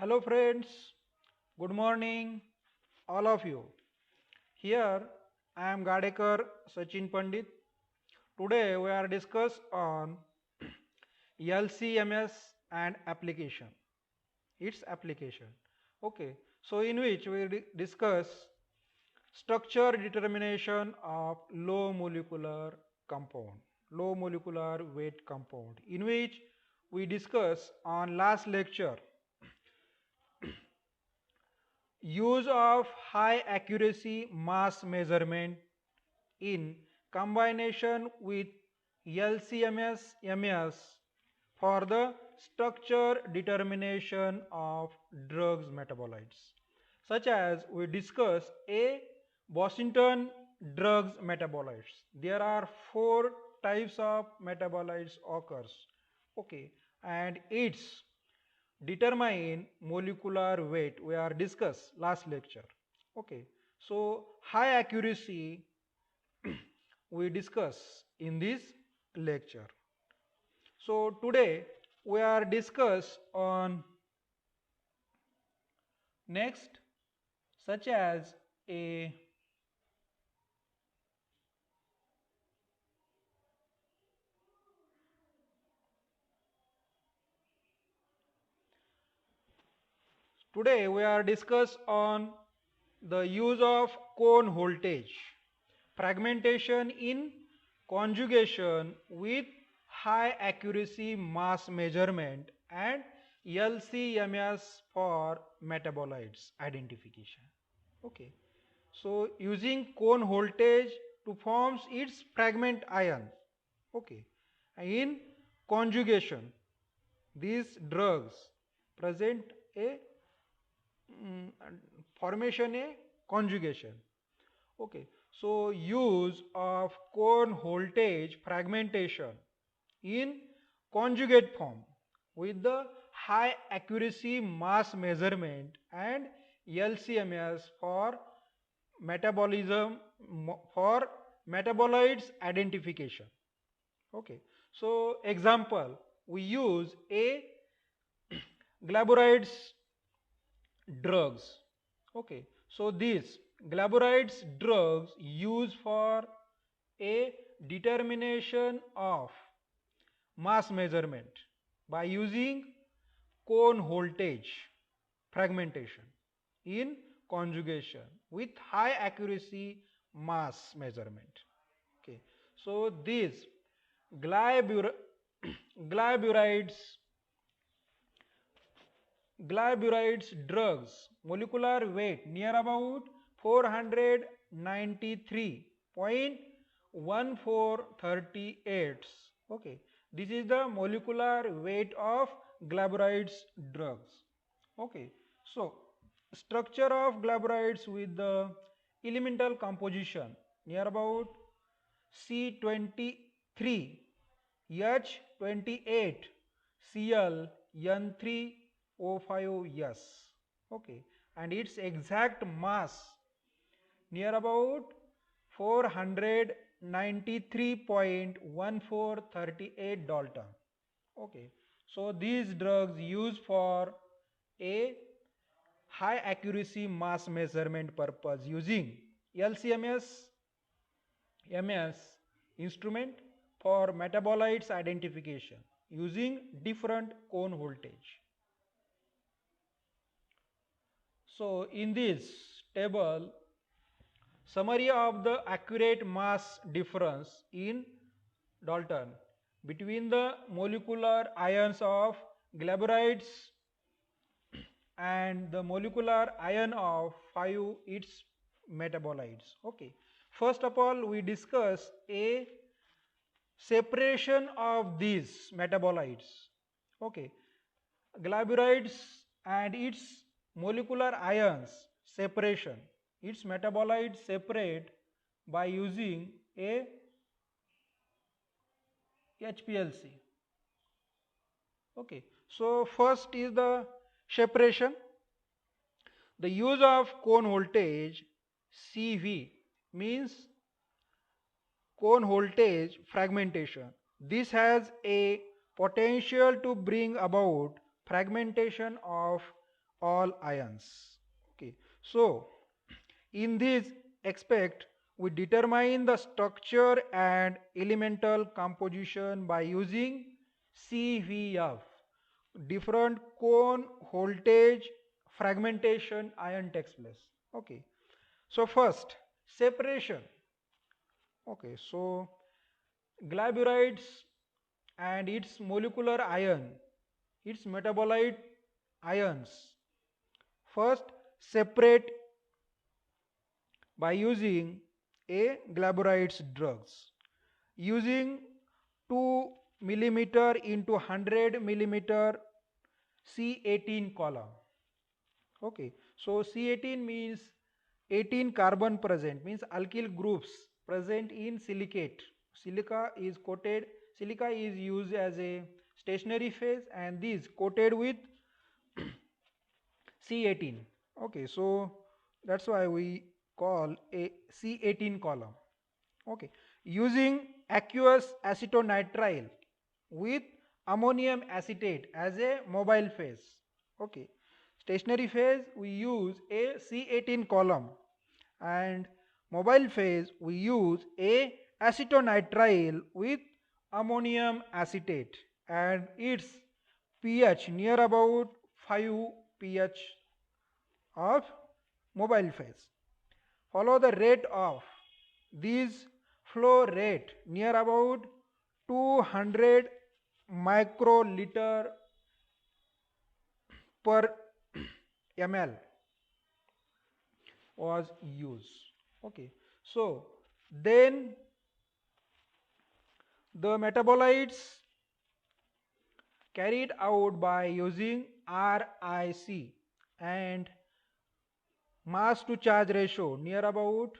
Hello friends, good morning all of you. Here I am Gadekar Sachin Pandit. Today we are discuss on LCMS and application. Its application. Okay, so in which we discuss structure determination of low molecular compound, low molecular weight compound, in which we discuss on last lecture use of high accuracy mass measurement in combination with LCMS MS for the structure determination of drugs metabolites, such as we discuss a Washington drugs metabolites. There are four types of metabolites occurs. Okay, and its determine molecular weight we are discussed last lecture. Okay, so high accuracy we discuss in this lecture. So today we are discuss on next, such as a today we are discuss on the use of cone voltage fragmentation in conjugation with high accuracy mass measurement and LCMS for metabolites identification. Okay. So using cone voltage to forms its fragment ion. Okay. In conjugation, these drugs present a formation a conjugation. Okay, so use of cone voltage fragmentation in conjugate form with the high accuracy mass measurement and LCMS for metabolism for metabolites identification. Okay, so example we use a glaborides drugs. Okay, so these glaborides drugs used for a determination of mass measurement by using cone voltage fragmentation in conjugation with high accuracy mass measurement. Okay, so these glabur- glaburides glaburides drugs molecular weight near about 493.1438. Okay, this is the molecular weight of glaburides drugs. Okay, so structure of glaburides with the elemental composition near about C23 H28 Cl N3O5S. Okay, and its exact mass near about 493.1438 Dalton. Okay, so these drugs used for a high accuracy mass measurement purpose using LCMS MS instrument for metabolites identification using different cone voltage. So in this table, summary of the accurate mass difference in Dalton between the molecular ions of glaborides and the molecular ion of 5 its metabolites. Okay. First of all, we discuss a separation of these metabolites. Okay, glaburides and its molecular ions separation, its metabolites separate by using a HPLC. Okay, so first is the separation. The use of cone voltage CV means cone voltage fragmentation. This has a potential to bring about fragmentation of all ions. Okay, so in this aspect, we determine the structure and elemental composition by using CVF, different cone voltage fragmentation ion takes place. Okay, so first separation. Okay, so glaburides and its molecular ion, its metabolite ions, first separate by using a glaburides drugs using 2 millimeter into 100 millimeter C18 column. Okay, so C18 means 18 carbon present, means alkyl groups present in silicate. Silica is used as a stationary phase and this coated with C18. Okay, so that's why we call a C18 column. Okay, using aqueous acetonitrile with ammonium acetate as a mobile phase. Okay, stationary phase we use a C18 column and mobile phase we use a acetonitrile with ammonium acetate and its pH near about 5 pH of mobile phase. Follow the rate of these flow rate near about 200 microliter per ml was used. Okay, so then the metabolites carried out by using RIC and mass to charge ratio near about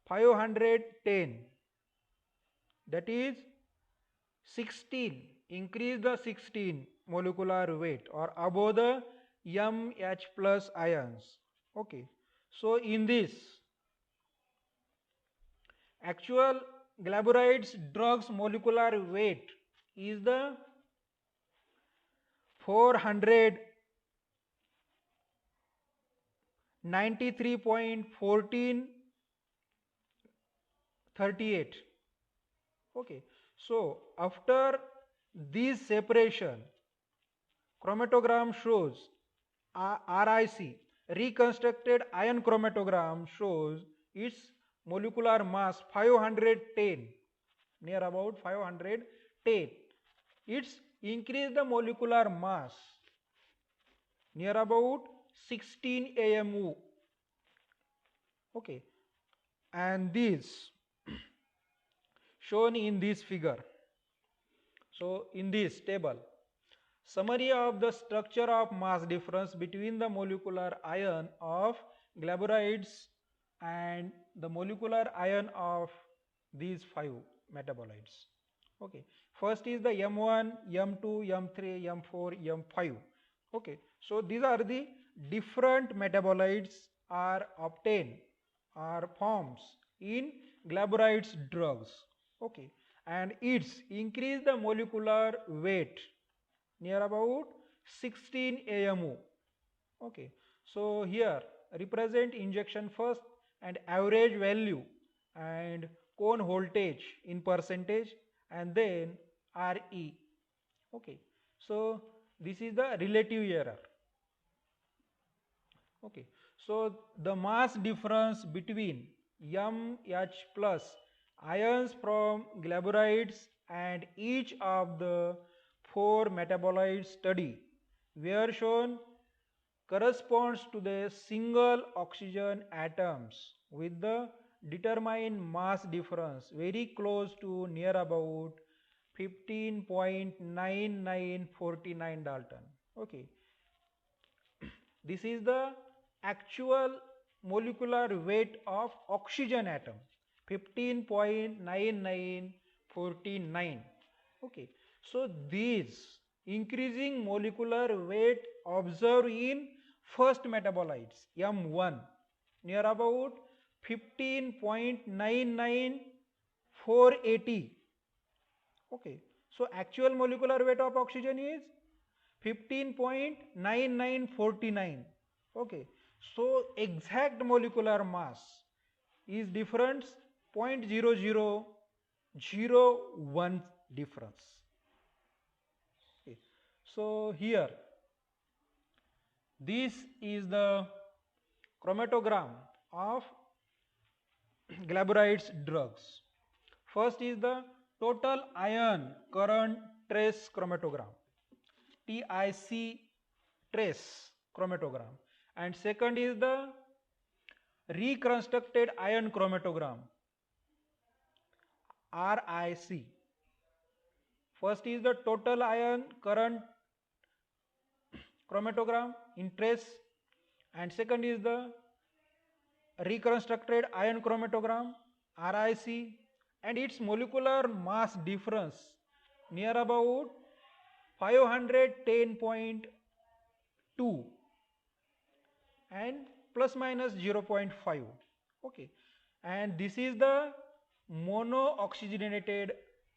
510, that is 16, increase the 16 molecular weight or above the MH plus ions. Okay, so in this actual glaburides drugs molecular weight is the 493.1438. Okay, so after this separation, chromatogram shows RIC, reconstructed ion chromatogram shows its molecular mass 510, near about 510. It's increased the molecular mass near about 16 AMU. Okay, and this shown in this figure. So in this table, summary of the structure of mass difference between the molecular ion of glaburides and the molecular ion of these 5 metabolites. Okay, first is the M1, M2, M3, M4, M5. Okay, so these are the different metabolites are obtained or forms in glaburides drugs. Okay, and it's increase the molecular weight near about 16 AMU. Okay, so here represent injection first and average value and cone voltage in percentage and then RE. Okay, so this is the relative error. Okay, so the mass difference between MH plus ions from glaburides and each of the 4 metabolites study were shown corresponds to the single oxygen atoms with the determined mass difference very close to near about 15.9949 Dalton. Okay, this is the actual molecular weight of oxygen atom 15.9949. Okay, so these increasing molecular weight observed in first metabolites M1 near about 15.99480. Okay, so actual molecular weight of oxygen is 15.9949. Okay, so exact molecular mass is difference 0.0001 difference. Okay. So here this is the chromatogram of Glabride's drugs. First is the total ion current trace chromatogram, TIC trace chromatogram, and second is the reconstructed ion chromatogram, RIC. First is the total ion current chromatogram in trace, and second is the reconstructed ion chromatogram, RIC, and its molecular mass difference near about 510.2 and plus minus 0.5. Okay, and this is the monooxygenated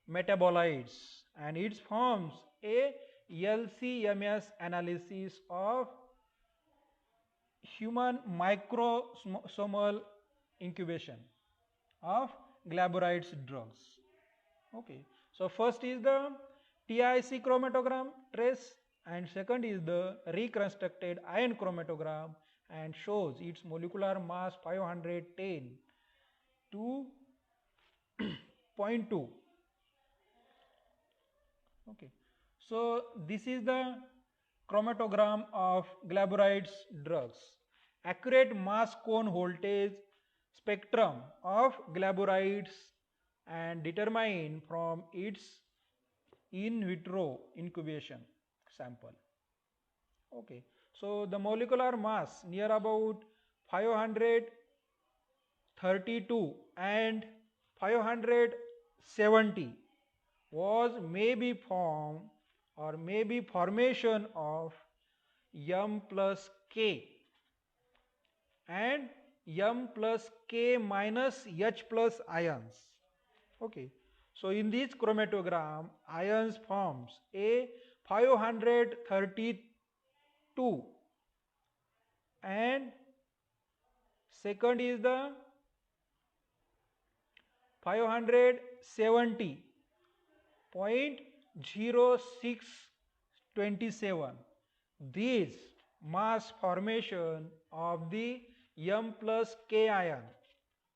metabolites, and it forms a LCMS analysis of human microsomal incubation of Glabride's drugs. Okay, so first is the TIC chromatogram trace, and second is the reconstructed ion chromatogram, and shows its molecular mass 510 to 0.2. Okay, so this is the chromatogram of Glabride's drugs. Accurate mass cone voltage spectrum of Glabrides and determined from its in vitro incubation sample. Okay, so the molecular mass near about 532 and 570 was maybe form or maybe formation of M plus K and M plus K minus H plus ions. Okay, so in this chromatogram ions forms a 532 and second is the 570.0627. This mass formation of the M plus K ion,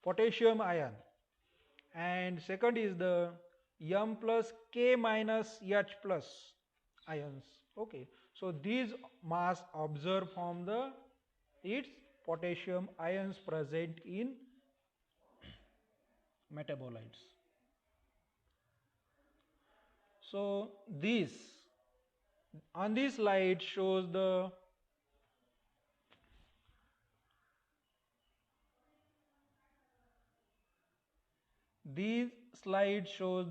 potassium ion, and second is the M plus K minus H plus ions. Okay, so these mass observed from the its potassium ions present in metabolites. So this on this slide shows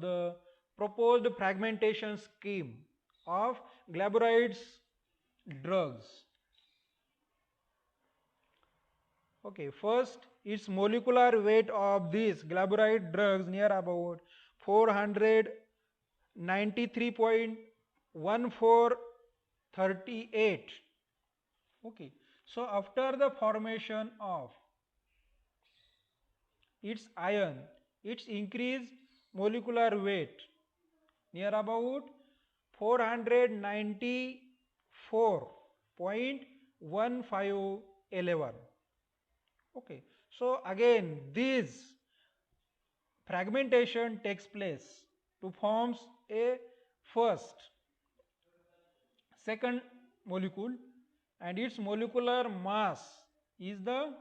the proposed fragmentation scheme of Glabride's drugs. Okay, first its molecular weight of these Glabride drugs near about 493.1438. Okay, so after the formation of its ion, its increased molecular weight near about 494.1511. Okay, so again this fragmentation takes place to forms a second molecule, and its molecular mass is the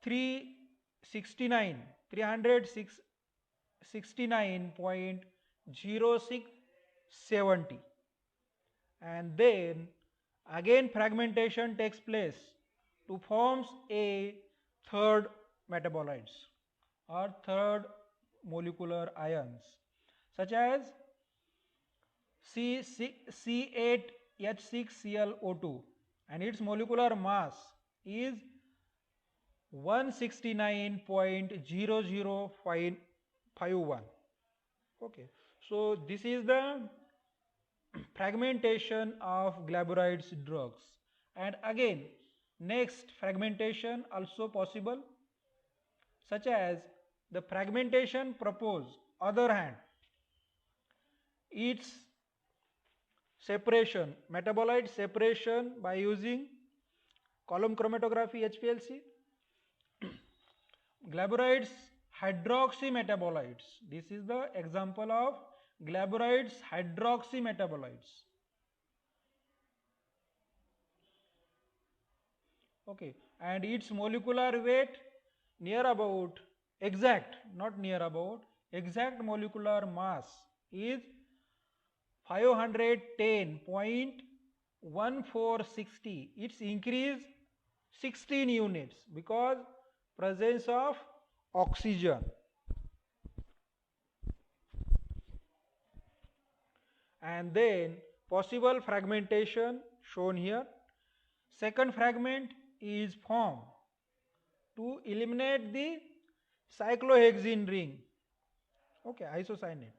369.0670, and then again fragmentation takes place to forms a third metabolites or third molecular ions such as C8H6Cl O2, and its molecular mass is 169.0051. Okay, so this is the fragmentation of glaborides drugs. And again, next fragmentation also possible, such as the fragmentation proposed other hand, its separation, metabolite separation by using column chromatography HPLC, glaborides hydroxy metabolites. This is the example of glaborides hydroxy metabolites. Okay, and its molecular weight near about, exact, not near about, exact molecular mass is 510.1460. Its increase 16 units because presence of oxygen. And then possible fragmentation shown here. Second fragment is formed to eliminate the cyclohexene ring, okay, isocyanate,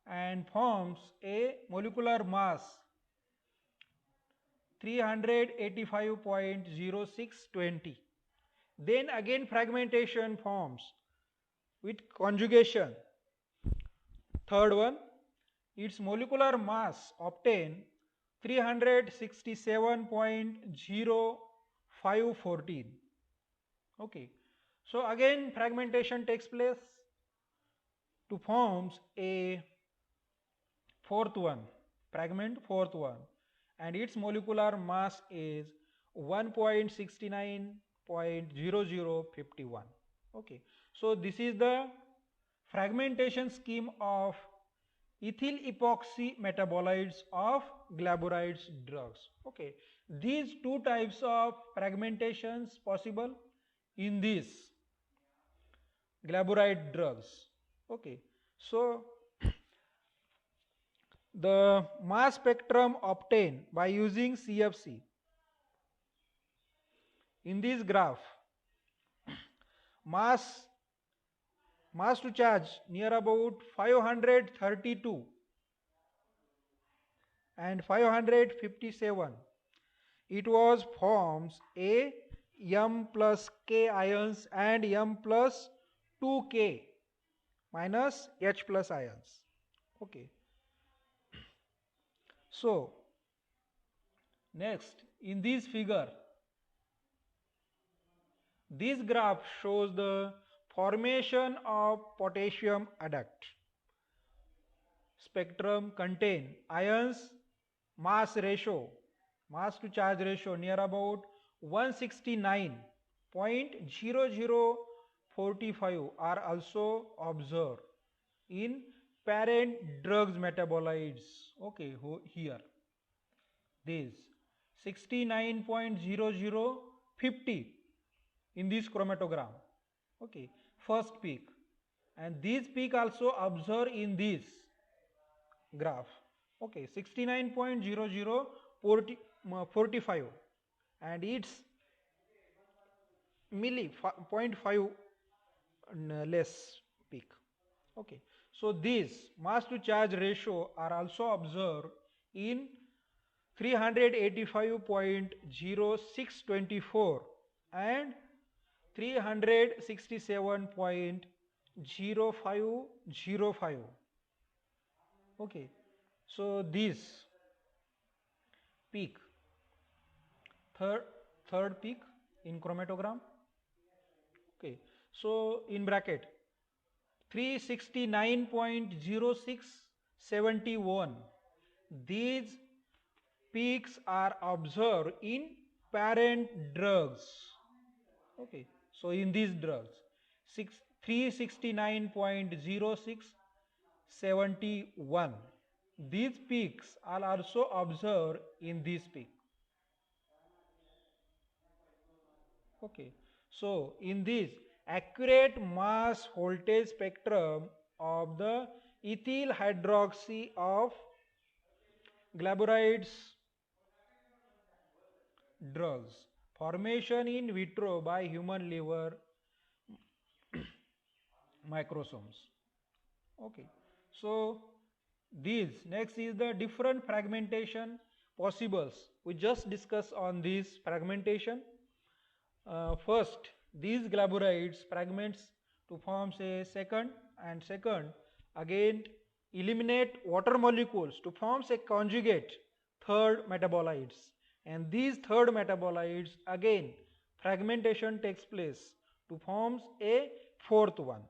and forms a molecular mass 385.0620. Then again fragmentation forms with conjugation. Third one, its molecular mass obtained 367.0514. Okay, so again fragmentation takes place to forms a fourth one, fragment fourth one, and its molecular mass is 1.69.0051. Okay, so this is the fragmentation scheme of ethyl epoxy metabolites of glaborides drugs. Okay, these two types of fragmentations possible in these glaboride drugs. Okay, so the mass spectrum obtained by using CFC in this graph, mass to charge near about 532 and 557. It was forms A, M plus K ions and M plus 2K minus H plus ions. Okay. So, next in this figure, this graph shows the formation of potassium adduct. Spectrum contain ions mass ratio, mass to charge ratio near about 169.0045 are also observed in parent drugs metabolites. Okay, here this 69.0050 in this chromatogram. Okay, first peak, and this peak also observed in this graph. Okay, 69.0045 and its milli 0.5 less peak. Okay, so these mass to charge ratio are also observed in 385.0624 and 367.0505. Okay, so this peak, third peak in chromatogram. Okay, so in bracket 369.0671, these peaks are observed in parent drugs. Okay, so in these drugs 369.0671, these peaks are also observed in this peak. Okay, so in this accurate mass voltage spectrum of the ethyl hydroxy of glaborides drugs, formation in vitro by human liver microsomes. Okay, so These next is the different fragmentation possibles. We just discuss on this fragmentation. First, these glaborides fragments to form a second, and second again eliminate water molecules to form a conjugate third metabolites, and these third metabolites again fragmentation takes place to forms a fourth one.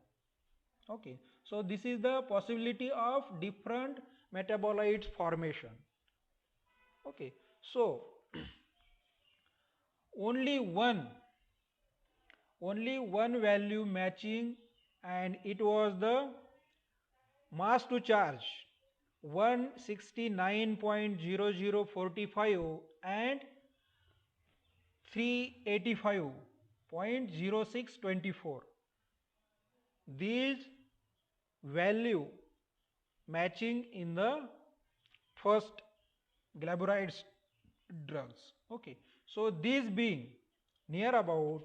Okay, so this is the possibility of different metabolites formation. Okay, so only one only one value matching, and it was the mass to charge 169.0045 and 385.0624. These value matching in the first glaborides drugs. Okay, so these being near about,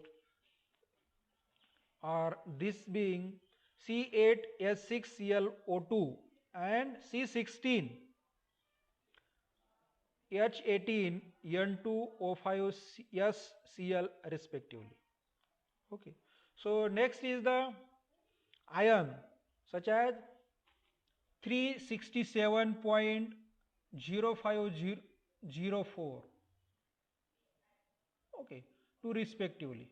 or this being C8H6ClO2 and C16H18N2O5SCl respectively. Okay, so next is the iron such as 367.0504. Okay, 2 respectively.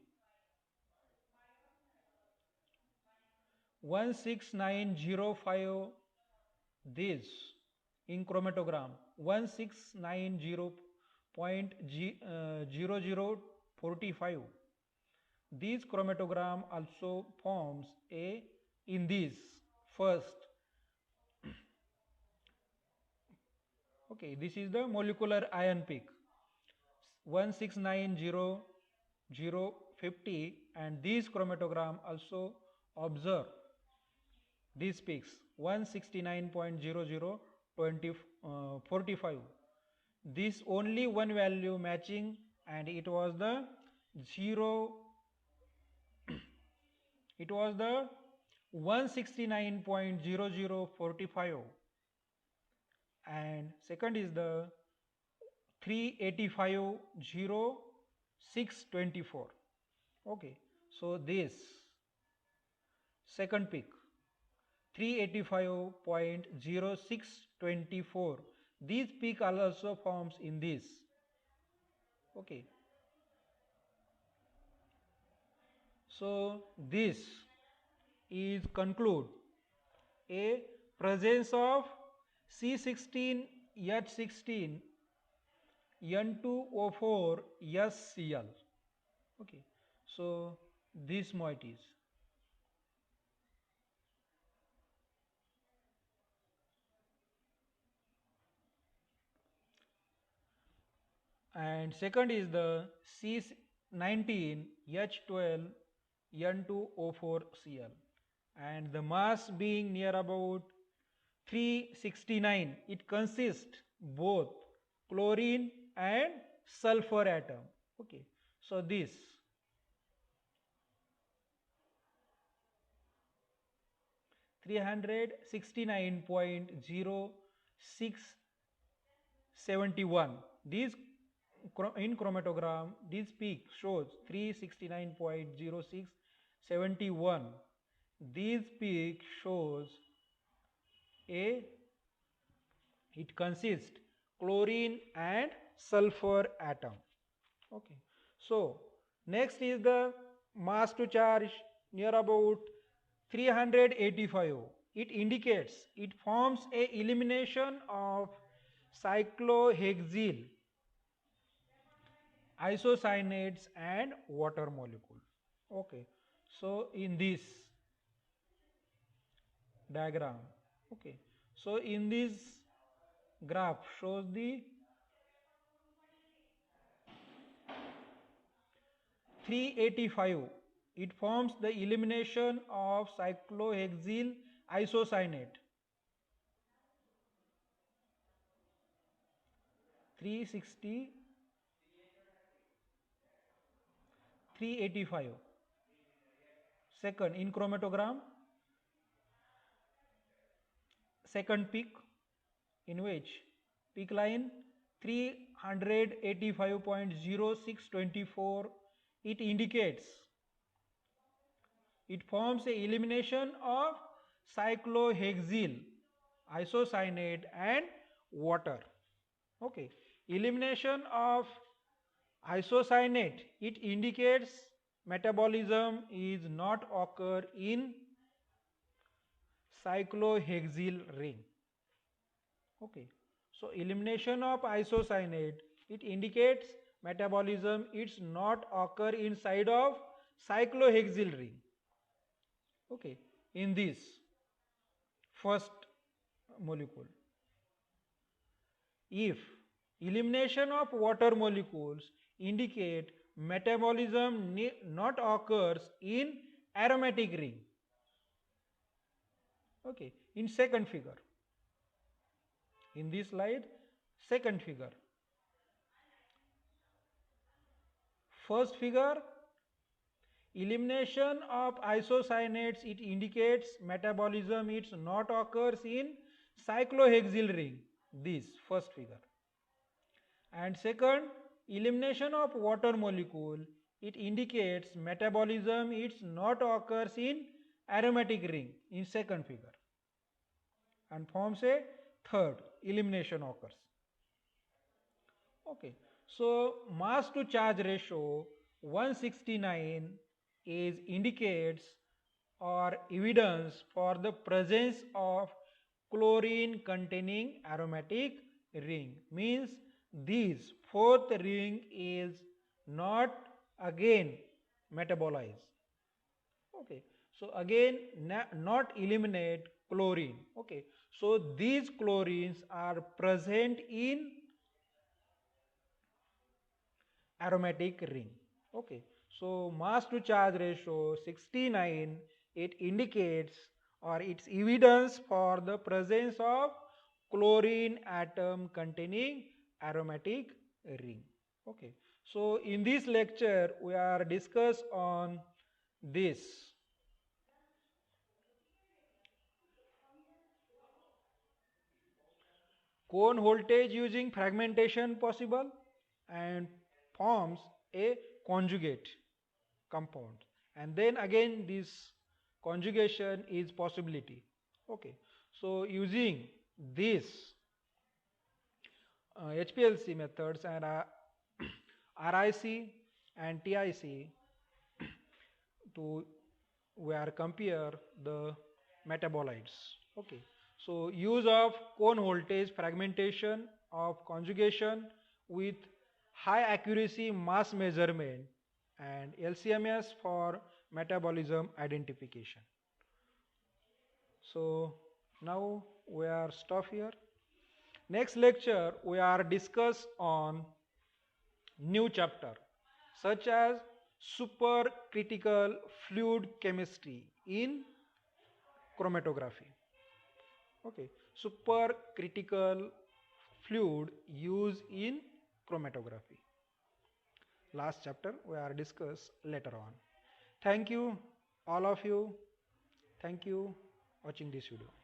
16905, this in chromatogram 169.0045. This chromatogram also forms a in this first. Okay, this is the molecular ion peak 1690050, and this chromatogram also observe these peaks 169.0045. This only one value matching, and it was the 169.0045, and second is the 385.0624. Okay, so this second peak 385.0624, these peak also forms in this. Okay, so this is conclude a presence of C16H16 N2O4 SCl. Okay, so this moieties. And second is the C19H12 N2O4Cl, and the mass being near about 369. It consists both chlorine and sulfur atom. Okay, so this 369.0671. These in chromatogram, this peak shows 369.0671. This peak shows a, it consists chlorine and sulfur atom. Okay, so next is the mass to charge near about 385. It indicates, it forms a elimination of cyclohexyl isocyanates and water molecule. Okay, so in this diagram, okay, so in this graph shows the 385, it forms the elimination of cyclohexyl isocyanate. 360, 385. Second in chromatogram, second peak in which peak line 385.0624, it indicates, it forms a elimination of cyclohexyl isocyanate and water. Okay, elimination of isocyanate, it indicates metabolism is not occur in cyclohexyl ring. Okay, so elimination of isocyanate, it indicates metabolism it's not occur inside of cyclohexyl ring. Okay, in this first molecule. If elimination of water molecules indicate metabolism not occurs in aromatic ring. Okay, in second figure. In this slide, second figure. First figure, elimination of isocyanates, it indicates metabolism it's not occurs in cyclohexyl ring. This first figure. And second, elimination of water molecule, it indicates metabolism it's not occurs in aromatic ring in second figure, and forms a third, elimination occurs. Okay, so mass to charge ratio 169 is indicates or evidence for the presence of chlorine containing aromatic ring, means this fourth ring is not again metabolized. Okay, so again not eliminate chlorine. Okay, so these chlorines are present in aromatic ring. Okay, so mass to charge ratio 69, it indicates or it's evidence for the presence of chlorine atom containing aromatic ring. Okay, so in this lecture we are discuss on this. Cone voltage using fragmentation possible, and forms a conjugate compound, and then again this conjugation is possibility. Okay, so using this HPLC methods and RIC and TIC, to we are compare the metabolites. Okay, so use of cone voltage fragmentation of conjugation with high accuracy mass measurement and LCMS for metabolism identification. So now we are stop here. Next lecture we are discuss on new chapter such as supercritical fluid chemistry in chromatography. Okay, supercritical fluid used in chromatography. Last chapter we are discuss later on. Thank you all of you. Thank you watching this video.